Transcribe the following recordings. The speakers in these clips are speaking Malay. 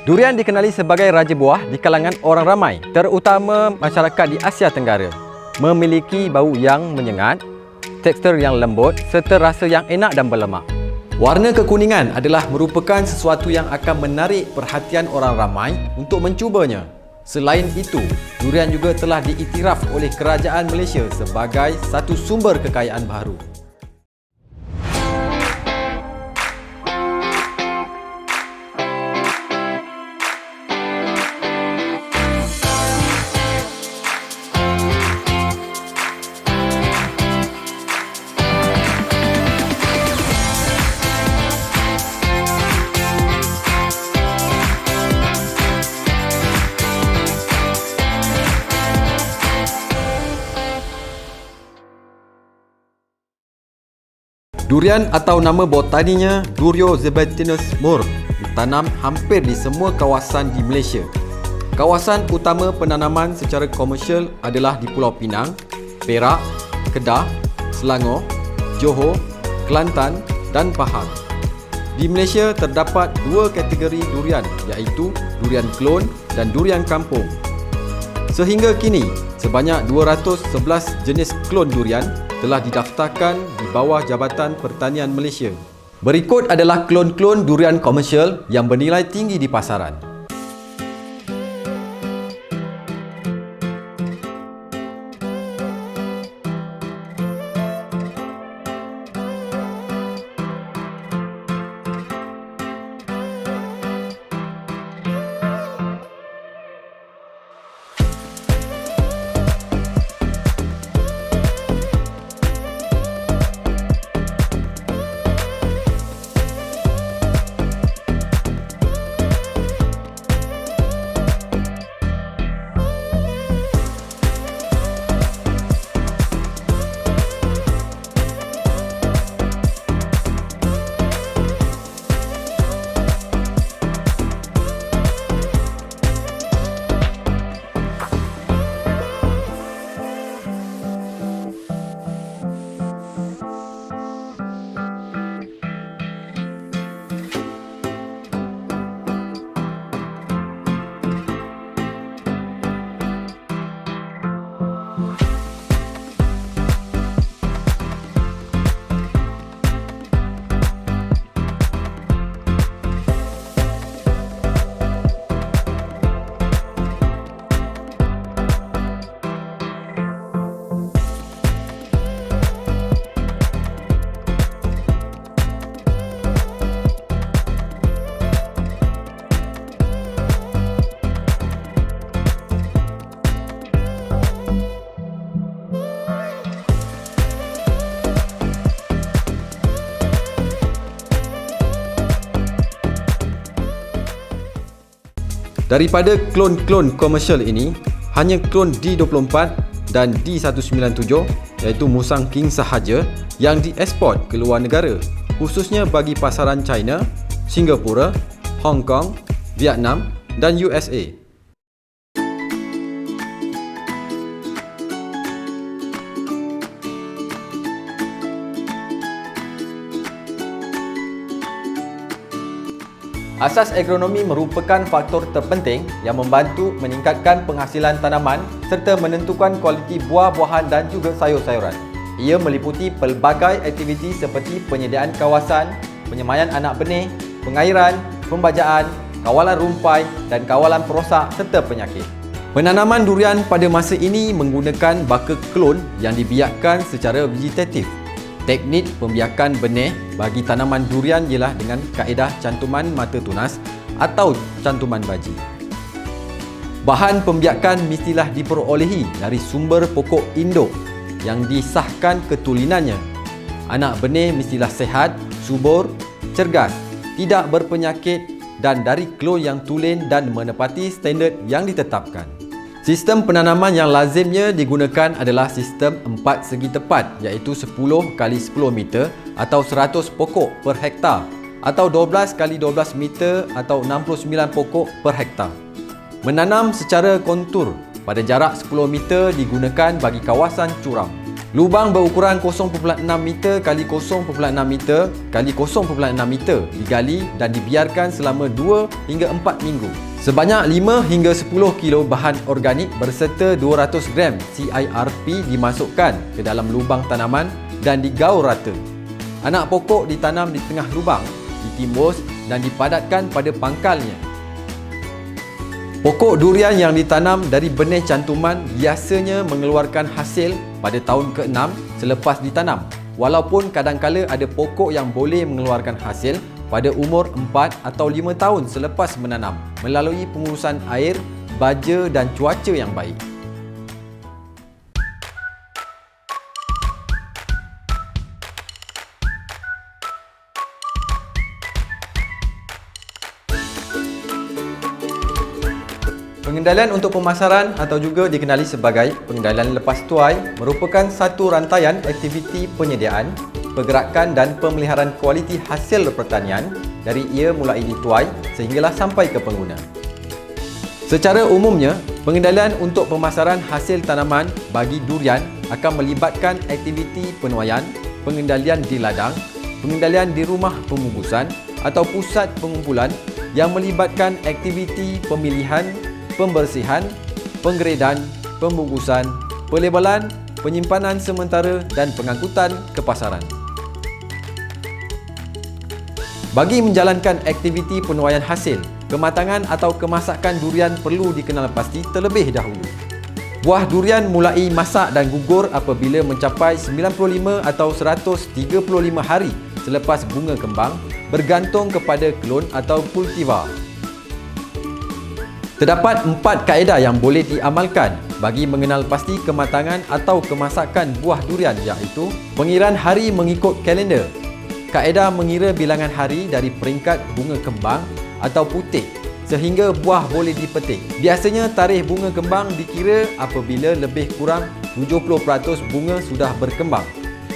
Durian dikenali sebagai raja buah di kalangan orang ramai, terutama masyarakat di Asia Tenggara. Memiliki bau yang menyengat, tekstur yang lembut serta rasa yang enak dan berlemak. Warna kekuningan adalah merupakan sesuatu yang akan menarik perhatian orang ramai untuk mencubanya. Selain itu, durian juga telah diiktiraf oleh kerajaan Malaysia sebagai satu sumber kekayaan baharu. Durian atau nama botaninya Duriozebatinus mur ditanam hampir di semua kawasan di Malaysia. Kawasan utama penanaman secara komersial adalah di Pulau Pinang, Perak, Kedah, Selangor, Johor, Kelantan dan Pahang. Di Malaysia terdapat dua kategori durian iaitu durian klon dan durian kampung. Sehingga kini, sebanyak 211 jenis klon durian telah didaftarkan di bawah Jabatan Pertanian Malaysia. Berikut adalah klon-klon durian komersial yang bernilai tinggi di pasaran. Daripada klon-klon komersial ini, hanya klon D24 dan D197 iaitu Musang King sahaja yang dieksport ke luar negara, khususnya bagi pasaran China, Singapura, Hong Kong, Vietnam dan USA. Asas agronomi merupakan faktor terpenting yang membantu meningkatkan penghasilan tanaman serta menentukan kualiti buah-buahan dan juga sayur-sayuran. Ia meliputi pelbagai aktiviti seperti penyediaan kawasan, penyemaian anak benih, pengairan, pembajaan, kawalan rumpai dan kawalan perosak serta penyakit. Penanaman durian pada masa ini menggunakan baka klon yang dibiakkan secara vegetatif. Teknik pembiakan benih bagi tanaman durian ialah dengan kaedah cantuman mata tunas atau cantuman baji. Bahan pembiakan mestilah diperolehi dari sumber pokok induk yang disahkan ketulinannya. Anak benih mestilah sehat, subur, cergas, tidak berpenyakit dan dari klon yang tulen dan menepati standard yang ditetapkan. Sistem penanaman yang lazimnya digunakan adalah sistem 4 segi tepat iaitu 10 x 10 meter atau 100 pokok per hektar atau 12 x 12 meter atau 69 pokok per hektar. Menanam secara kontur pada jarak 10 meter digunakan bagi kawasan curam. Lubang berukuran 0.6 meter kali 0.6 meter kali 0.6 meter digali dan dibiarkan selama 2 hingga 4 minggu. Sebanyak 5 hingga 10 kilo bahan organik berserta 200 gram CIRP dimasukkan ke dalam lubang tanaman dan digaul rata. Anak pokok ditanam di tengah lubang, ditimbus dan dipadatkan pada pangkalnya. Pokok durian yang ditanam dari benih cantuman biasanya mengeluarkan hasil pada tahun ke-6 selepas ditanam, walaupun kadangkala ada pokok yang boleh mengeluarkan hasil pada umur 4 atau 5 tahun selepas menanam melalui pengurusan air, baja dan cuaca yang baik. Pengendalian untuk pemasaran atau juga dikenali sebagai pengendalian lepas tuai merupakan satu rantaian aktiviti penyediaan, pergerakan dan pemeliharaan kualiti hasil pertanian dari ia mulai dituai sehinggalah sampai ke pengguna. Secara umumnya, pengendalian untuk pemasaran hasil tanaman bagi durian akan melibatkan aktiviti penuaian, pengendalian di ladang, pengendalian di rumah pembungkusan atau pusat pengumpulan yang melibatkan aktiviti pemilihan, pembersihan, penggeredan, pembungkusan, pelebelan, penyimpanan sementara dan pengangkutan ke pasaran. Bagi menjalankan aktiviti penuaian hasil, kematangan atau kemasakan durian perlu dikenal pasti terlebih dahulu. Buah durian mulai masak dan gugur apabila mencapai 95 atau 135 hari selepas bunga kembang, bergantung kepada klon atau kultivar. Terdapat 4 kaedah yang boleh diamalkan bagi mengenal pasti kematangan atau kemasakan buah durian, iaitu pengiraan hari mengikut kalender, kaedah mengira bilangan hari dari peringkat bunga kembang atau putik sehingga buah boleh dipetik. Biasanya tarikh bunga kembang dikira apabila lebih kurang 70% bunga sudah berkembang.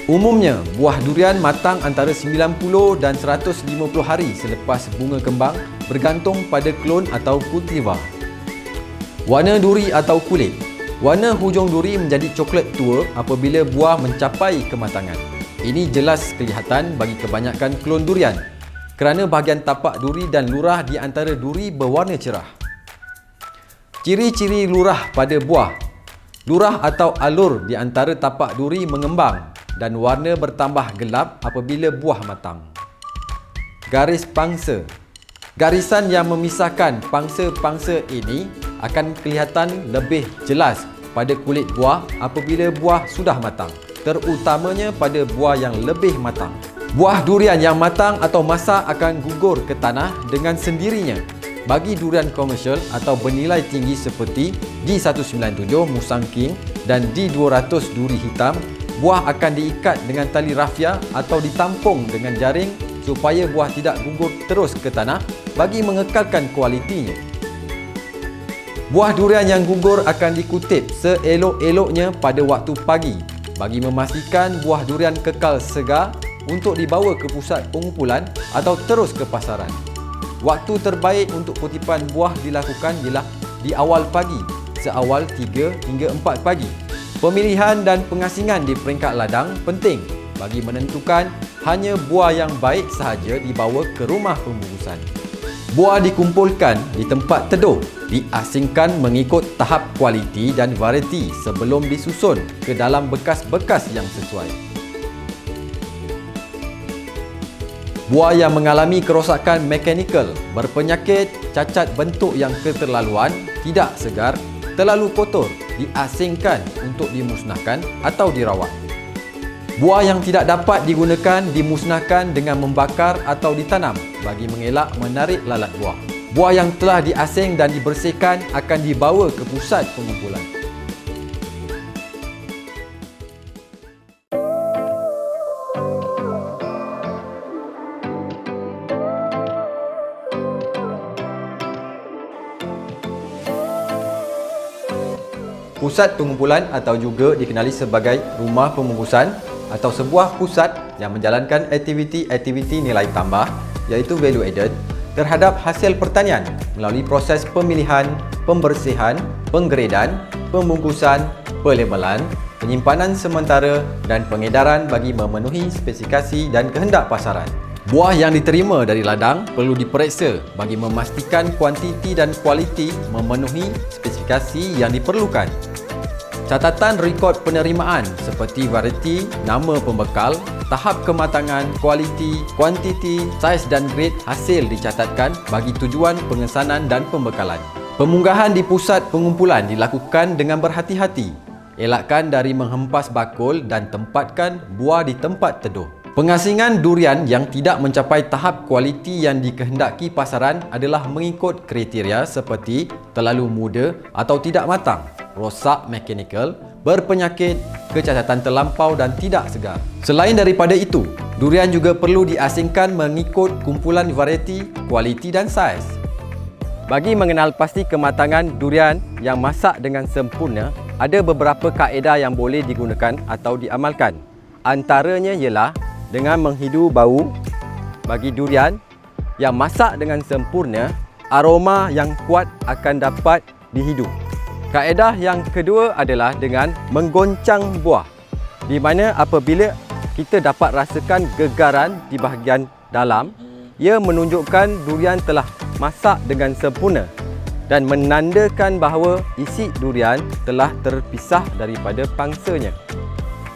Umumnya, buah durian matang antara 90 dan 150 hari selepas bunga kembang bergantung pada klon atau kultivar. Warna duri atau kulit. Warna hujung duri menjadi coklat tua apabila buah mencapai kematangan. Ini jelas kelihatan bagi kebanyakan klon durian kerana bahagian tapak duri dan lurah di antara duri berwarna cerah. Ciri-ciri lurah pada buah. Lurah atau alur di antara tapak duri mengembang dan warna bertambah gelap apabila buah matang. Garis pangsa. Garisan yang memisahkan pangsa-pangsa ini akan kelihatan lebih jelas pada kulit buah apabila buah sudah matang, terutamanya pada buah yang lebih matang. Buah durian yang matang atau masak akan gugur ke tanah dengan sendirinya. Bagi durian komersial atau bernilai tinggi seperti D197 Musang King dan D200 duri hitam, buah akan diikat dengan tali rafia atau ditampung dengan jaring supaya buah tidak gugur terus ke tanah bagi mengekalkan kualitinya. Buah durian yang gugur akan dikutip seelok-eloknya pada waktu pagi bagi memastikan buah durian kekal segar untuk dibawa ke pusat pengumpulan atau terus ke pasaran. Waktu terbaik untuk kutipan buah dilakukan ialah di awal pagi, seawal 3 hingga 4 pagi. Pemilihan dan pengasingan di peringkat ladang penting bagi menentukan hanya buah yang baik sahaja dibawa ke rumah pembungkusan. Buah dikumpulkan di tempat teduh, diasingkan mengikut tahap kualiti dan varieti sebelum disusun ke dalam bekas-bekas yang sesuai. Buah yang mengalami kerosakan mekanikal, berpenyakit, cacat bentuk yang keterlaluan, tidak segar, terlalu kotor, diasingkan untuk dimusnahkan atau dirawat. Buah yang tidak dapat digunakan dimusnahkan dengan membakar atau ditanam bagi mengelak menarik lalat buah. Buah yang telah diasing dan dibersihkan akan dibawa ke pusat pengumpulan. Pusat pengumpulan atau juga dikenali sebagai rumah pembungkusan atau sebuah pusat yang menjalankan aktiviti-aktiviti nilai tambah iaitu value added terhadap hasil pertanian melalui proses pemilihan, pembersihan, penggeredan, pembungkusan, pelebelan, penyimpanan sementara dan pengedaran bagi memenuhi spesifikasi dan kehendak pasaran. Buah yang diterima dari ladang perlu diperiksa bagi memastikan kuantiti dan kualiti memenuhi spesifikasi yang diperlukan. Catatan rekod penerimaan seperti variti, nama pembekal, tahap kematangan, kualiti, kuantiti, saiz dan grade hasil dicatatkan bagi tujuan pengesanan dan pembekalan. Pemunggahan di pusat pengumpulan dilakukan dengan berhati-hati. Elakkan dari menghempas bakul dan tempatkan buah di tempat teduh. Pengasingan durian yang tidak mencapai tahap kualiti yang dikehendaki pasaran adalah mengikut kriteria seperti terlalu muda atau tidak matang, rosak mekanikal, berpenyakit, kecacatan terlampau dan tidak segar. Selain daripada itu, durian juga perlu diasingkan mengikut kumpulan variti, kualiti dan saiz. Bagi mengenal pasti kematangan durian yang masak dengan sempurna, ada beberapa kaedah yang boleh digunakan atau diamalkan. Antaranya ialah dengan menghidu bau bagi durian yang masak dengan sempurna, aroma yang kuat akan dapat dihidu. Kaedah yang kedua adalah dengan menggoncang buah, di mana apabila kita dapat rasakan gegaran di bahagian dalam, ia menunjukkan durian telah masak dengan sempurna dan menandakan bahawa isi durian telah terpisah daripada pangsanya.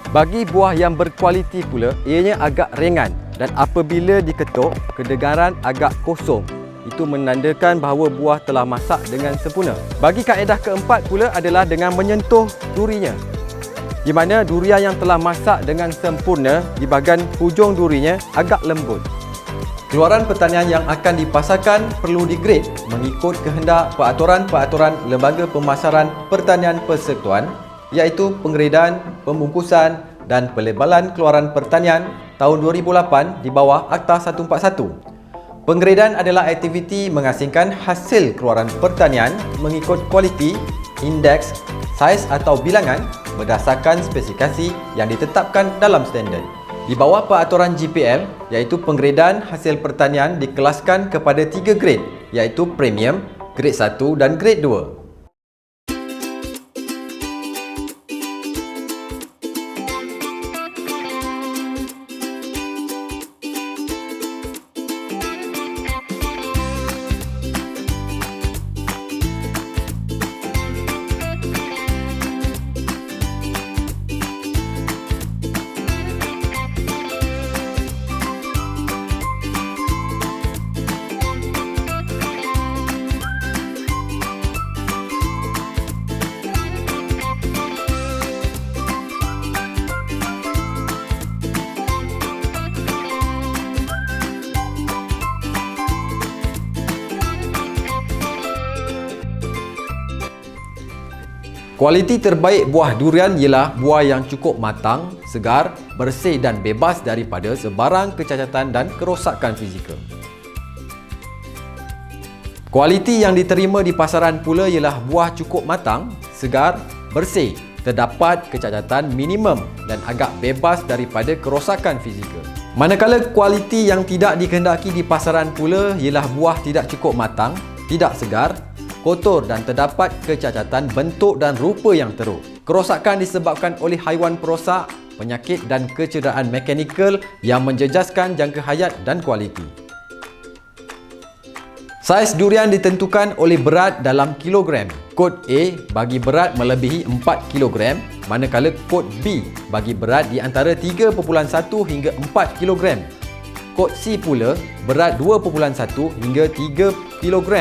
Bagi buah yang berkualiti pula, ianya agak ringan dan apabila diketuk, kedengaran agak kosong. Itu menandakan bahawa buah telah masak dengan sempurna. Bagi kaedah keempat pula adalah dengan menyentuh durinya, di mana durian yang telah masak dengan sempurna di bahagian hujung durinya agak lembut. Keluaran pertanian yang akan dipasarkan perlu digrade mengikut kehendak peraturan-peraturan Lembaga Pemasaran Pertanian Persekutuan, iaitu penggradean, pembungkusan dan pelebalan keluaran pertanian tahun 2008 di bawah Akta 141. Penggradean adalah aktiviti mengasingkan hasil keluaran pertanian mengikut kualiti, indeks, saiz atau bilangan berdasarkan spesifikasi yang ditetapkan dalam standard. Di bawah peraturan GPL, iaitu penggradean hasil pertanian dikelaskan kepada 3 grade, iaitu premium, grade 1 dan grade 2. Kualiti terbaik buah durian ialah buah yang cukup matang, segar, bersih dan bebas daripada sebarang kecacatan dan kerosakan fizikal. Kualiti yang diterima di pasaran pula ialah buah cukup matang, segar, bersih, terdapat kecacatan minimum dan agak bebas daripada kerosakan fizikal. Manakala kualiti yang tidak dikehendaki di pasaran pula ialah buah tidak cukup matang, tidak segar, kotor dan terdapat kecacatan bentuk dan rupa yang teruk. Kerosakan disebabkan oleh haiwan perosak, penyakit dan kecederaan mekanikal yang menjejaskan jangka hayat dan kualiti. Saiz durian ditentukan oleh berat dalam kilogram. Kod A bagi berat melebihi 4 kg, manakala kod B bagi berat di antara 3.1 hingga 4 kg. Kod C pula berat 2.1 hingga 3 kg.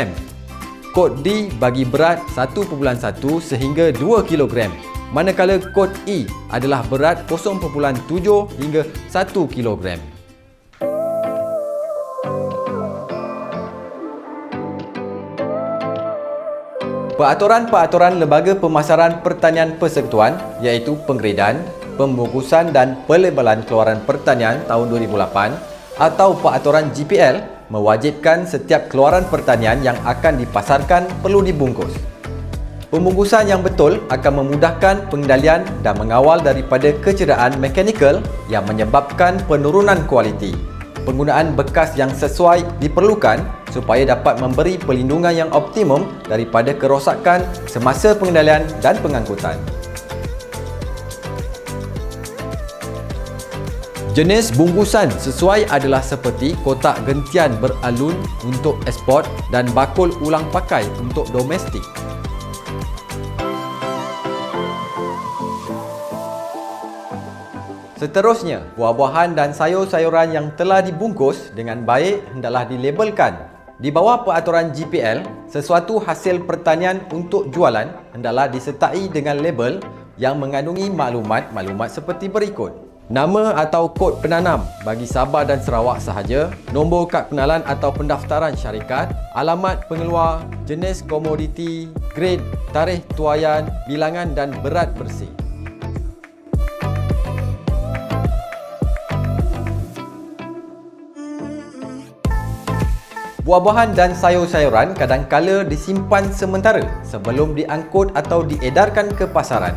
Kod D bagi berat 1.1 sehingga 2 kg, manakala kod E adalah berat 0.7 hingga 1 kg. Peraturan-peraturan Lembaga Pemasaran Pertanian Persekutuan iaitu penggradean, pembungkusan dan pelebalan keluaran pertanian tahun 2008 atau peraturan GPL mewajibkan setiap keluaran pertanian yang akan dipasarkan perlu dibungkus. Pembungkusan yang betul akan memudahkan pengendalian dan mengawal daripada kecederaan mekanikal yang menyebabkan penurunan kualiti. Penggunaan bekas yang sesuai diperlukan supaya dapat memberi perlindungan yang optimum daripada kerosakan semasa pengendalian dan pengangkutan. Jenis bungkusan sesuai adalah seperti kotak gentian beralun untuk ekspor dan bakul ulang pakai untuk domestik. Seterusnya, buah-buahan dan sayur-sayuran yang telah dibungkus dengan baik hendaklah dilabelkan. Di bawah peraturan GPL, sesuatu hasil pertanian untuk jualan hendaklah disertai dengan label yang mengandungi maklumat-maklumat seperti berikut: nama atau kod penanam bagi Sabah dan Sarawak sahaja, nombor kad pengenalan atau pendaftaran syarikat, alamat pengeluar, jenis komoditi, grade, tarikh tuaian, bilangan dan berat bersih. Buah-buahan dan sayur-sayuran kadangkala disimpan sementara sebelum diangkut atau diedarkan ke pasaran.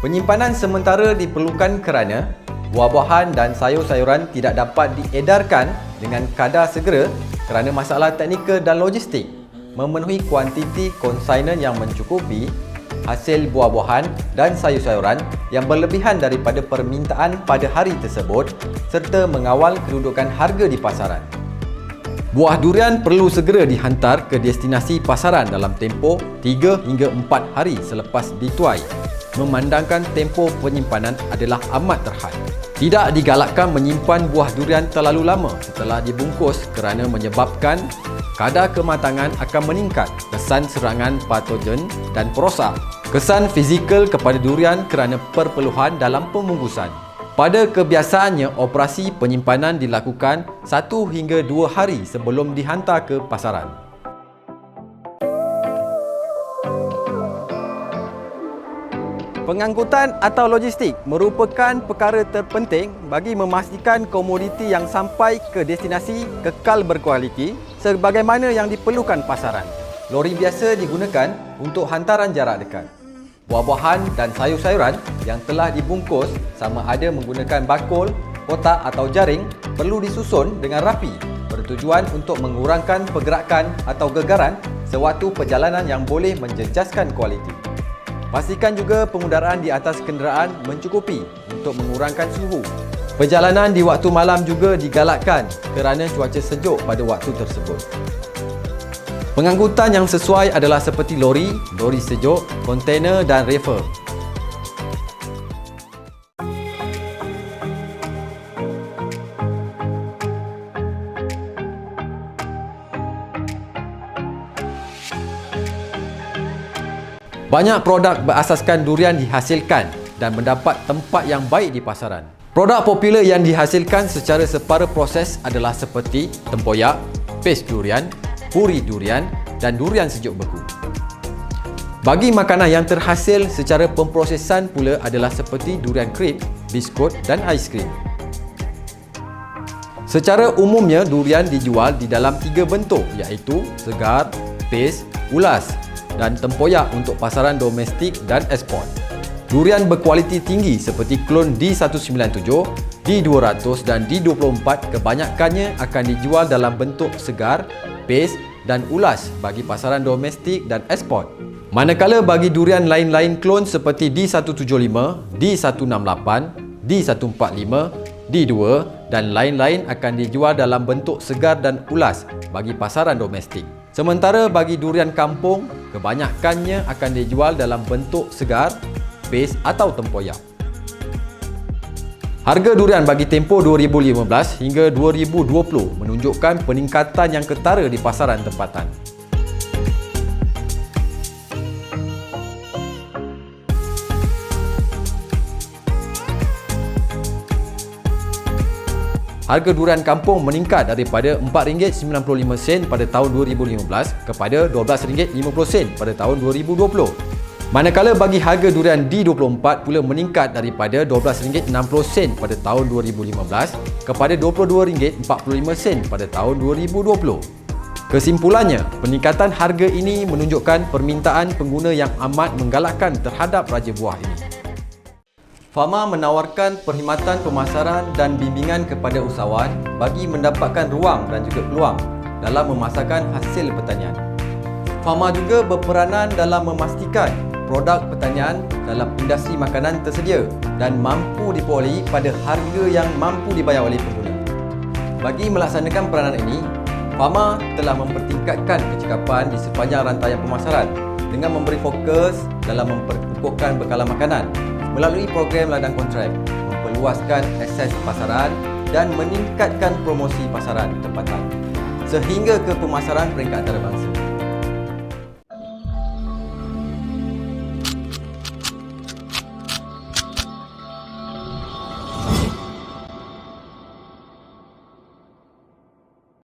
Penyimpanan sementara diperlukan kerana buah-buahan dan sayur-sayuran tidak dapat diedarkan dengan kadar segera kerana masalah teknikal dan logistik. Memenuhi kuantiti konsainen yang mencukupi, hasil buah-buahan dan sayur-sayuran yang berlebihan daripada permintaan pada hari tersebut serta mengawal kedudukan harga di pasaran. Buah durian perlu segera dihantar ke destinasi pasaran dalam tempoh 3 hingga 4 hari selepas dituai. Memandangkan tempoh penyimpanan adalah amat terhad. Tidak digalakkan menyimpan buah durian terlalu lama setelah dibungkus kerana menyebabkan kadar kematangan akan meningkat, kesan serangan patogen dan perosak, kesan fizikal kepada durian kerana perpeluhan dalam pembungkusan. Pada kebiasaannya, operasi penyimpanan dilakukan 1 hingga 2 hari sebelum dihantar ke pasaran. Pengangkutan atau logistik merupakan perkara terpenting bagi memastikan komoditi yang sampai ke destinasi kekal berkualiti sebagaimana yang diperlukan pasaran. Lori biasa digunakan untuk hantaran jarak dekat. Buah-buahan dan sayur-sayuran yang telah dibungkus sama ada menggunakan bakul, kotak atau jaring perlu disusun dengan rapi bertujuan untuk mengurangkan pergerakan atau gegaran sewaktu perjalanan yang boleh menjejaskan kualiti. Pastikan juga pengudaraan di atas kenderaan mencukupi untuk mengurangkan suhu. Perjalanan di waktu malam juga digalakkan kerana cuaca sejuk pada waktu tersebut. Pengangkutan yang sesuai adalah seperti lori, lori sejuk, kontainer dan reefer. Banyak produk berasaskan durian dihasilkan dan mendapat tempat yang baik di pasaran. Produk popular yang dihasilkan secara separa proses adalah seperti tempoyak, pes durian, puri durian dan durian sejuk beku. Bagi makanan yang terhasil secara pemprosesan pula adalah seperti durian krip, biskut dan aiskrim. Secara umumnya durian dijual di dalam 3 bentuk iaitu segar, pes, ulas dan tempoyak untuk pasaran domestik dan ekspor. Durian berkualiti tinggi seperti klon D197, D200 dan D24 kebanyakannya akan dijual dalam bentuk segar, pes dan ulas bagi pasaran domestik dan ekspor. Manakala bagi durian lain-lain klon seperti D175, D168, D145, D2 dan lain-lain akan dijual dalam bentuk segar dan ulas bagi pasaran domestik. Sementara bagi durian kampung, kebanyakannya akan dijual dalam bentuk segar, pes atau tempoyak. Harga durian bagi tempoh 2015 hingga 2020 menunjukkan peningkatan yang ketara di pasaran tempatan. Harga durian kampung meningkat daripada RM4.95 pada tahun 2015 kepada RM12.50 pada tahun 2020. Manakala bagi harga durian D24 pula meningkat daripada RM12.60 pada tahun 2015 kepada RM22.45 pada tahun 2020. Kesimpulannya, peningkatan harga ini menunjukkan permintaan pengguna yang amat menggalakkan terhadap raja buah ini. Fama menawarkan perkhidmatan pemasaran dan bimbingan kepada usahawan bagi mendapatkan ruang dan juga peluang dalam memasarkan hasil pertanian. Fama juga berperanan dalam memastikan produk pertanian dalam industri makanan tersedia dan mampu diperolehi pada harga yang mampu dibayar oleh pengguna. Bagi melaksanakan peranan ini, Pharma telah mempertingkatkan kecekapan di sepanjang rantaian pemasaran dengan memberi fokus dalam memperkukuhkan bekalan makanan melalui program ladang kontrak, memperluaskan akses pasaran dan meningkatkan promosi pasaran tempatan sehingga ke pemasaran peringkat antarabangsa.